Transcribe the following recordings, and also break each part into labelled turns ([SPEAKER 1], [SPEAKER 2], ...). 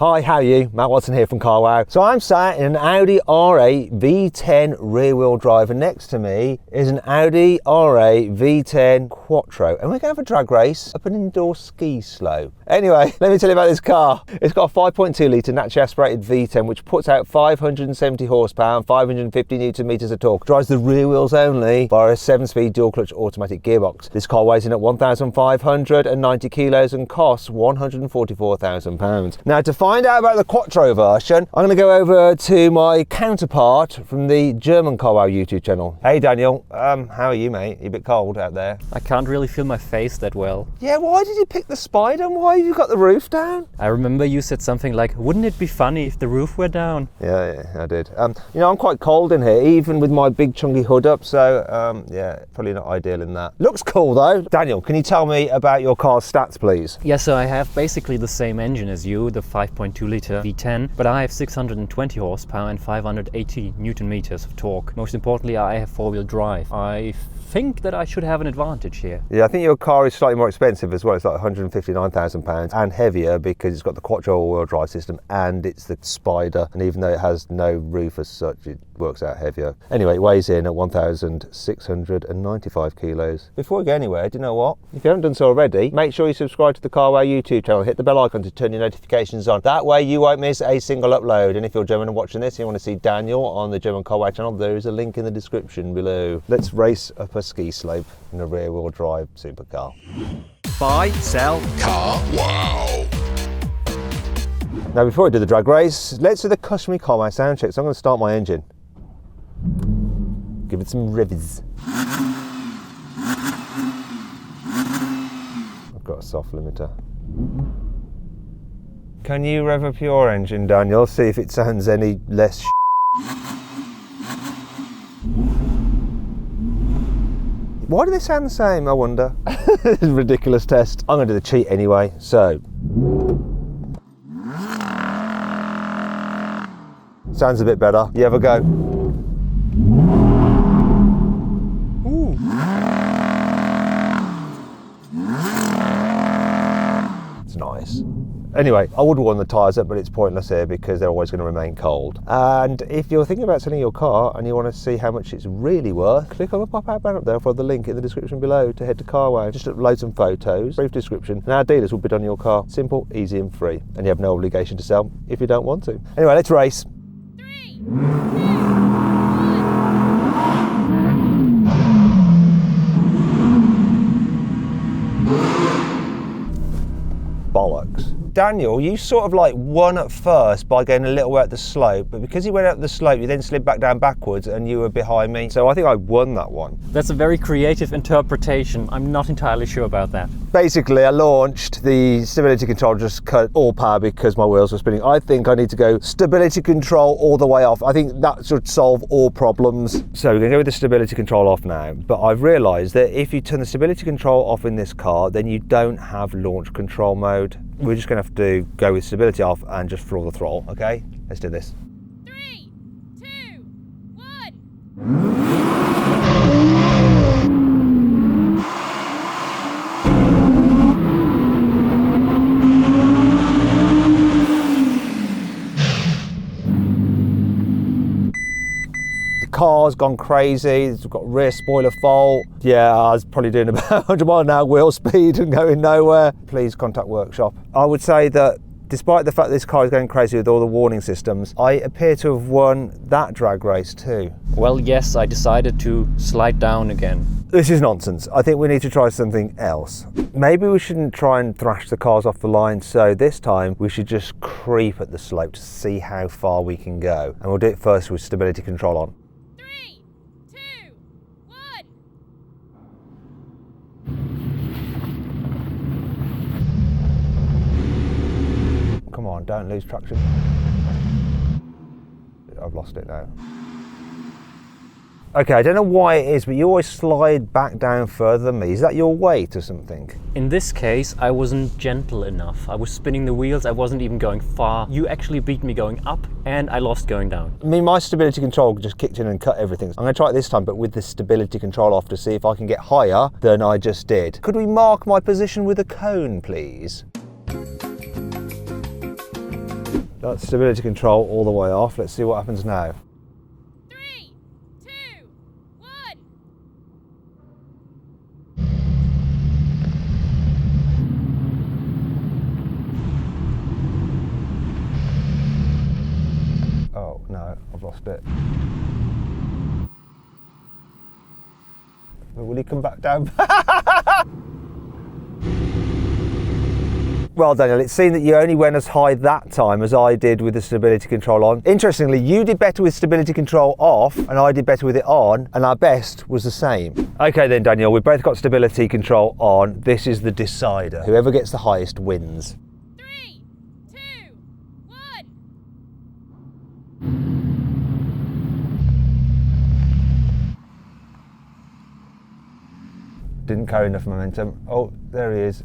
[SPEAKER 1] Hi, how are you? Matt Watson here from Carwow. So I'm sat in an Audi R8 V10 rear-wheel drive, and next to me is an Audi R8 V10 Quattro, and we're going to have a drag race up an indoor ski slope. Anyway, let me tell you about this car. It's got a 5.2 litre naturally aspirated V10 which puts out 570 horsepower and 550 newton meters of torque. Drives the rear wheels only via a 7-speed dual clutch automatic gearbox. This car weighs in at 1,590 kilos and costs £144,000. Now, to find out about the Quattro version, I'm going to go over to my counterpart from the German Carwow YouTube channel. Hey Daniel, how are you, mate? You a bit cold out there?
[SPEAKER 2] I can't really feel my face that well.
[SPEAKER 1] Yeah, why did you pick the Spider and why have you got the roof down?
[SPEAKER 2] I remember you said something like, wouldn't it be funny if the roof were down?
[SPEAKER 1] Yeah, I did. You know, I'm quite cold in here, even with my big chunky hood up, so yeah, probably not ideal in that. Looks cool though. Daniel, can you tell me about your car's stats, please?
[SPEAKER 2] Yeah, so I have basically the same engine as you, the 5.2 litre V10, but I have 620 horsepower and 580 newton meters of torque. Most importantly, I have four-wheel drive. I think that I should have an advantage here.
[SPEAKER 1] Yeah, I think your car is slightly more expensive as well. It's like £159,000 and heavier because it's got the Quattro all-wheel drive system and it's the Spider, and even though it has no roof as such, it works out heavier. Anyway, it weighs in at 1,695 kilos. Before we go anywhere, do you know what? If you haven't done so already, make sure you subscribe to the Carwow YouTube channel, hit the bell icon to turn your notifications on. That way you won't miss a single upload. And if you're German and watching this and you want to see Daniel on the German Carwow channel, there is a link in the description below. Let's race up a ski slope in a rear-wheel drive supercar.
[SPEAKER 3] Buy, sell,
[SPEAKER 1] Carwow. Now, before I do the drag race, let's do the customary Carwow sound check. So I'm going to start my engine. Give it some revs. I've got a soft limiter. Can you rev up your engine, Daniel? See if it sounds any less Why do they sound the same, I wonder? This is a ridiculous test. I'm going to do the cheat anyway, so. Sounds a bit better. You have a go. Ooh. It's nice. Anyway, I would warm the tyres up, but it's pointless here because they're always going to remain cold. And if you're thinking about selling your car and you want to see how much it's really worth, click on the pop-out banner up there for the link in the description below to head to Carwow. Just upload some photos, brief description, and our dealers will bid on your car. Simple, easy and free. And you have no obligation to sell if you don't want to. Anyway, let's race.
[SPEAKER 4] 3, 2, 1.
[SPEAKER 1] Bollocks. Daniel, you sort of like won at first by going a little way up the slope, but because you went up the slope, you then slid back down backwards and you were behind me. So I think I won that one.
[SPEAKER 2] That's a very creative interpretation. I'm not entirely sure about that.
[SPEAKER 1] Basically, I launched, the stability control just cut all power because my wheels were spinning. I think I need to go stability control all the way off. I think that should solve all problems. So we're gonna go with the stability control off now, but I've realized that if you turn the stability control off in this car, then you don't have launch control mode. We're just gonna have to go with stability off and just floor the throttle, okay? Let's do this.
[SPEAKER 4] 3, 2, 1.
[SPEAKER 1] Car's gone crazy, it's got rear spoiler fault. Yeah, I was probably doing about 100 mile an hour wheel speed and going nowhere. Please contact workshop. I would say that despite the fact that this car is going crazy with all the warning systems, I appear to have won that drag race too.
[SPEAKER 2] Well, yes, I decided to slide down again.
[SPEAKER 1] This is nonsense. I think we need to try something else. Maybe we shouldn't try and thrash the cars off the line, so this time we should just creep at the slope to see how far we can go. And we'll do it first with stability control on.
[SPEAKER 4] 3, 2, 1.
[SPEAKER 1] Come on, don't lose traction. I've lost it now. Okay, I don't know why it is, but you always slide back down further than me. Is that your weight or something?
[SPEAKER 2] In this case, I wasn't gentle enough. I was spinning the wheels, I wasn't even going far. You actually beat me going up, and I lost going down.
[SPEAKER 1] I mean, my stability control just kicked in and cut everything. I'm going to try it this time, but with the stability control off to see if I can get higher than I just did. Could we mark my position with a cone, please? That's stability control all the way off. Let's see what happens now.
[SPEAKER 4] 3, 2, 1.
[SPEAKER 1] Oh no, I've lost it. Will he come back down? Well, Daniel, it seemed that you only went as high that time as I did with the stability control on. Interestingly, you did better with stability control off and I did better with it on, and our best was the same. Okay then, Daniel, we've both got stability control on. This is the decider. Whoever gets the highest wins.
[SPEAKER 4] 3, 2, 1.
[SPEAKER 1] Didn't carry enough momentum. Oh, there he is.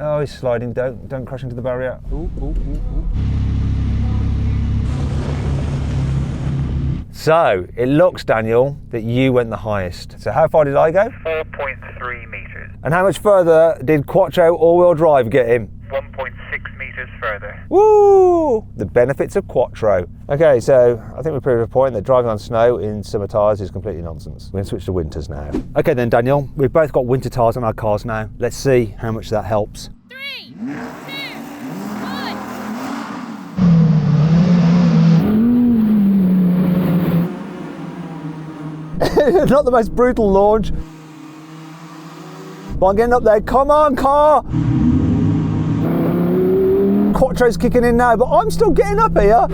[SPEAKER 1] Oh, he's sliding. Don't crash into the barrier.
[SPEAKER 2] Ooh, ooh, ooh, ooh.
[SPEAKER 1] So, it looks, Daniel, that you went the highest. So how far did I go?
[SPEAKER 5] 4.3 metres.
[SPEAKER 1] And how much further did Quattro all-wheel drive get him?
[SPEAKER 5] 1.6 metres further.
[SPEAKER 1] Woo! The benefits of Quattro. Okay, so I think we proved a point that driving on snow in summer tyres is completely nonsense. We're going to switch to winters now. Okay then, Daniel, we've both got winter tyres on our cars now. Let's see how much that helps.
[SPEAKER 4] 3, 2, 1.
[SPEAKER 1] Not the most brutal launch, but I'm getting up there. Come on, car! Quattro's kicking in now, but I'm still getting up here.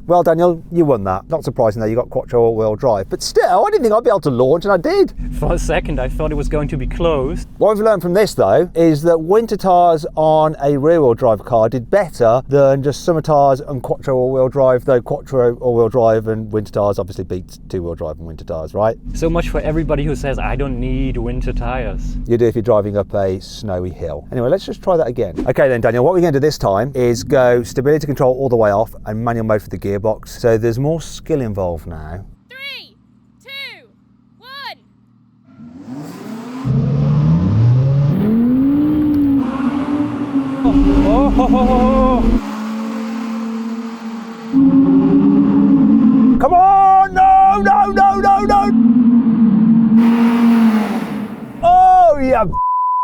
[SPEAKER 1] Well, Daniel, you won that. Not surprising though, you got Quattro all-wheel drive. But still, I didn't think I'd be able to launch, and I did.
[SPEAKER 2] For a second, I thought it was going to be closed.
[SPEAKER 1] What we've learned from this though, is that winter tyres on a rear-wheel drive car did better than just summer tyres and Quattro all-wheel drive, though Quattro all-wheel drive and winter tyres obviously beats two-wheel drive and winter tyres, right?
[SPEAKER 2] So much for everybody who says, I don't need winter tires.
[SPEAKER 1] You do if you're driving up a snowy hill. Anyway, let's just try that again. Okay then, Daniel, what we're going to do this time is go stability control all the way off and manual mode for the gearbox. So there's more skill involved now.
[SPEAKER 4] 3, 2, 1.
[SPEAKER 2] Oh, ho, ho, ho, ho.
[SPEAKER 1] Come on! No, no, no, no, no! Oh, yeah.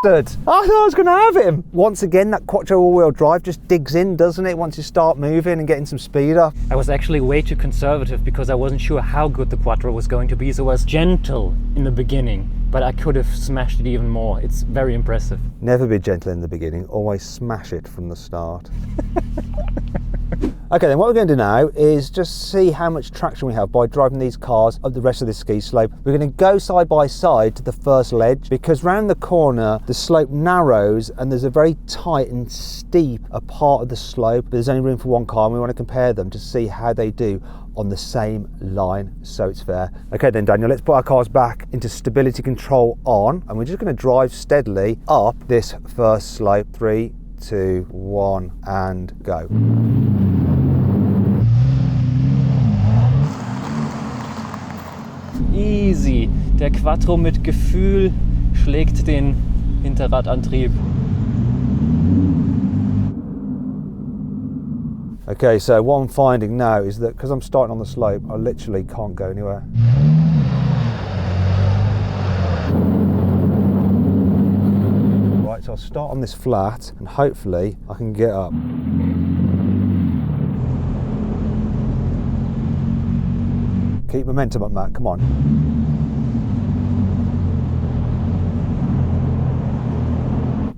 [SPEAKER 1] I thought I was going to have him. Once again, that Quattro all-wheel drive just digs in, doesn't it, once you start moving and getting some speed up.
[SPEAKER 2] I was actually way too conservative because I wasn't sure how good the Quattro was going to be, so I was gentle in the beginning, but I could have smashed it even more. It's very impressive.
[SPEAKER 1] Never be gentle in the beginning, always smash it from the start. Okay then, what we're going to do now is just see how much traction we have by driving these cars up the rest of this ski slope. We're going to go side by side to the first ledge because round the corner the slope narrows and there's a very tight and steep a part of the slope. There's only room for one car and we want to compare them to see how they do on the same line, so it's fair. Okay then, Daniel, let's put our cars back into stability control on and we're just going to drive steadily up this first slope. 3, 2, 1 and go.
[SPEAKER 2] Easy. Der Quattro mit Gefühl schlägt den Hinterradantrieb.
[SPEAKER 1] Okay, so what I'm finding now is that because I'm starting on the slope, I literally can't go anywhere. Right, so I'll start on this flat and hopefully I can get up. Keep momentum up, Matt, come on.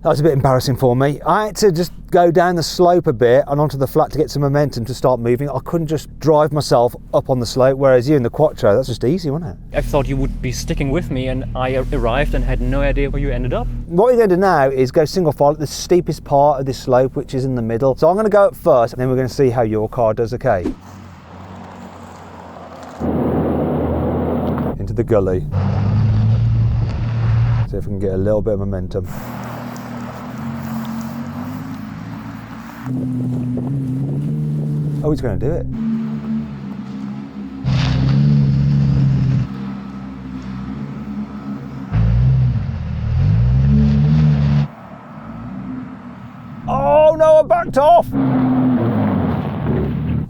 [SPEAKER 1] That was a bit embarrassing for me. I had to just go down the slope a bit and onto the flat to get some momentum to start moving. I couldn't just drive myself up on the slope, whereas you in the Quattro, that's just easy, wasn't it?
[SPEAKER 2] I thought you would be sticking with me and I arrived and had no idea where you ended up.
[SPEAKER 1] What we're going to do now is go single file at the steepest part of this slope, which is in the middle. So I'm going to go up first and then we're going to see how your car does, okay? Into the gully. See if we can get a little bit of momentum. Oh, he's going to do it. backed off.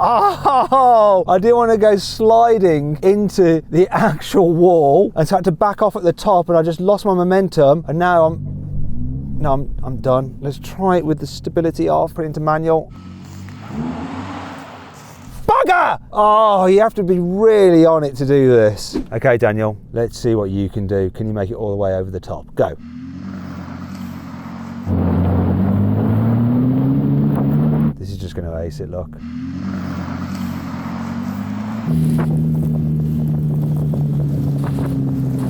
[SPEAKER 1] Oh, I didn't want to go sliding into the actual wall, and so I had to back off at the top, and I just lost my momentum, and now I'm done. Let's try it with the stability off, put it into manual. Bugger! Oh, you have to be really on it to do this. Okay, Daniel, let's see what you can do. Can you make it all the way over the top? Go. This is just going to ace it, look.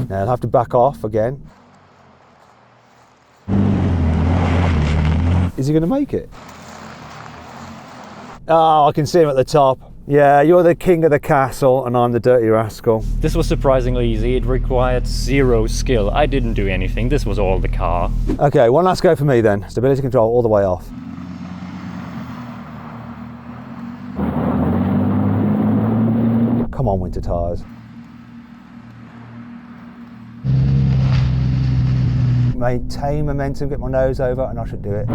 [SPEAKER 1] Now I'll have to back off again. Is he going to make it? Oh, I can see him at the top. Yeah, you're the king of the castle and I'm the dirty rascal.
[SPEAKER 2] This was surprisingly easy. It required zero skill. I didn't do anything. This was all the car.
[SPEAKER 1] Okay, one last go for me then. Stability control all the way off. Come on, winter tyres. Maintain momentum, get my nose over, and I should do it.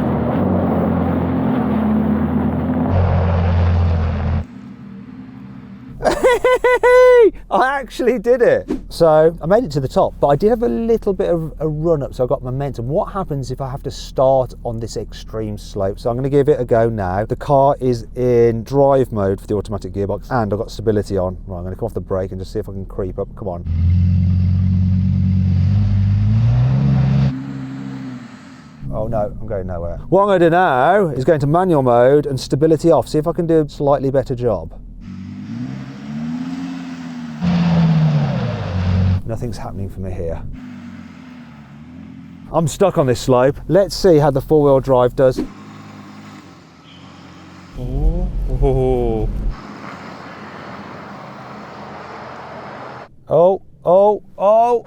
[SPEAKER 1] I actually did it. So I made it to the top, but I did have a little bit of a run up, so I got momentum. What happens if I have to start on this extreme slope? So I'm going to give it a go now. The car is in drive mode for the automatic gearbox, and I've got stability on. Right, I'm going to come off the brake and just see if I can creep up. Come on. Oh no, I'm going nowhere. What I'm going to do now is go into manual mode and stability off, see if I can do a slightly better job. Nothing's happening for me here. I'm stuck on this slope. Let's see how the four-wheel drive does.
[SPEAKER 2] Oh.
[SPEAKER 1] Oh.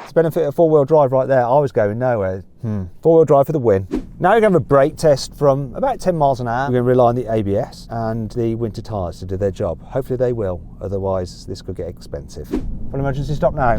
[SPEAKER 1] It's the benefit of four-wheel drive right there. I was going nowhere. Four-wheel drive for the win. Now we're going to have a brake test from about 10 miles an hour. We're going to rely on the ABS and the winter tyres to do their job. Hopefully they will, otherwise this could get expensive. Full emergency stop now.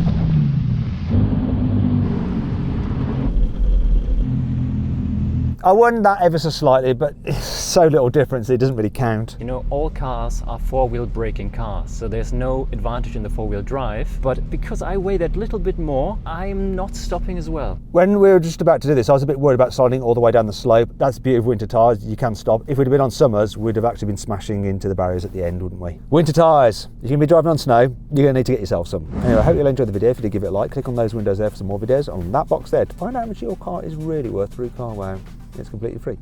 [SPEAKER 1] I won that ever so slightly, but it's so little difference it doesn't really count.
[SPEAKER 2] You know, all cars are four-wheel braking cars, so there's no advantage in the four-wheel drive. But because I weigh that little bit more, I'm not stopping as well.
[SPEAKER 1] When we were just about to do this, I was a bit worried about sliding all the way down the slope. That's the beauty of winter tyres, you can stop. If we'd have been on summers, we'd have actually been smashing into the barriers at the end, wouldn't we? Winter tyres, you're going to be driving on snow, you're going to need to get yourself some. Anyway, I hope you'll enjoy the video. If you did, give it a like, click on those windows there for some more videos, on that box there to find out how much your car is really worth through CarWow. It's completely free.